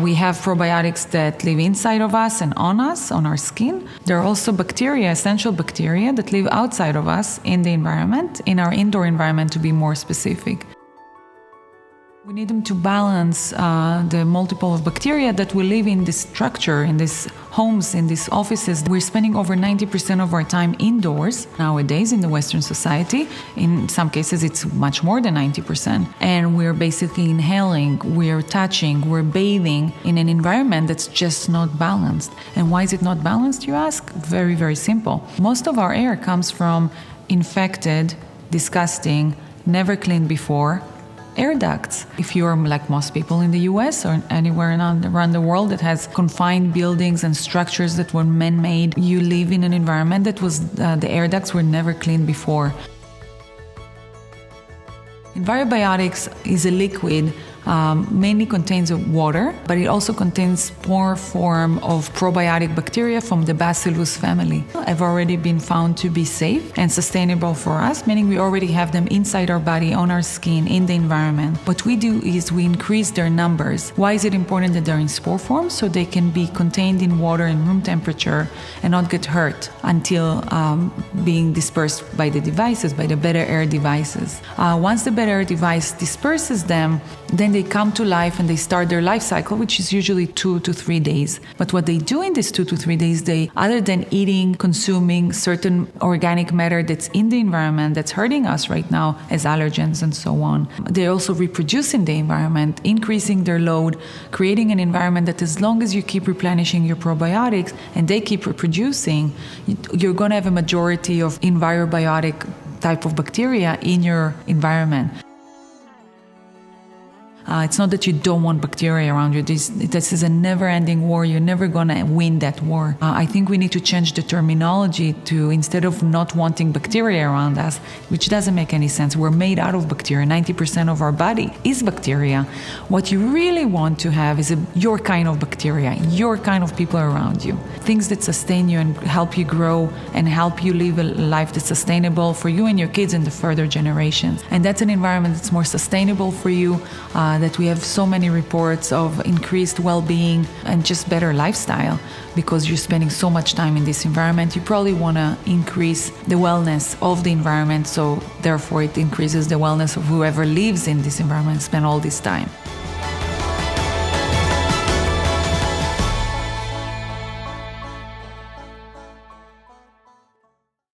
We have probiotics that live inside of us and on us, on our skin. There are also bacteria, essential bacteria, that live outside of us in the environment, in our indoor environment to be more specific. We need them to balance the multiple of bacteria that will live in this structure, in these homes, in these offices. We're spending over 90% of our time indoors nowadays in the Western society. In some cases, it's much more than 90%. And we're basically inhaling, we're touching, we're bathing in an environment that's just not balanced. And why is it not balanced, you ask? Very, very simple. Most of our air comes from infected, disgusting, never cleaned before air ducts. If you're like most people in the US or anywhere around the world that has confined buildings and structures that were man-made, you live in an environment that was, the air ducts were never cleaned before. Enviro Biotics is a liquid, mainly contains water, but it also contains more form of probiotic bacteria from the Bacillus family. Have already been found to be safe and sustainable for us, meaning we already have them inside our body, on our skin, in the environment. What we do is we increase their numbers. Why is it important that they're in spore form? So they can be contained in water in room temperature and not get hurt until being dispersed by the devices, by the better air devices. Once the better air device disperses them, then they come to life and they start their life cycle, which is usually 2 to 3 days. But what they do in these 2 to 3 days, they, other than eating, consuming certain organic matter that's in the environment that's hurting us right now as allergens and so on, they also reproduce in the environment, increasing their load, creating an environment that as long as you keep replenishing your probiotics and they keep reproducing, you're going to have a majority of envirobiotic type of bacteria in your environment. It's not that you don't want bacteria around you. This is a never-ending war. You're never going to win that war. I think we need to change the terminology to, instead of not wanting bacteria around us, which doesn't make any sense. We're made out of bacteria. 90% of our body is bacteria. What you really want to have is your kind of bacteria, your kind of people around you. Things that sustain you and help you grow and help you live a life that's sustainable for you and your kids and the further generations. And that's an environment that's more sustainable for you, that we have so many reports of increased well-being and just better lifestyle because you're spending so much time in this environment. You probably want to increase the wellness of the environment, so therefore it increases the wellness of whoever lives in this environment, spend all this time.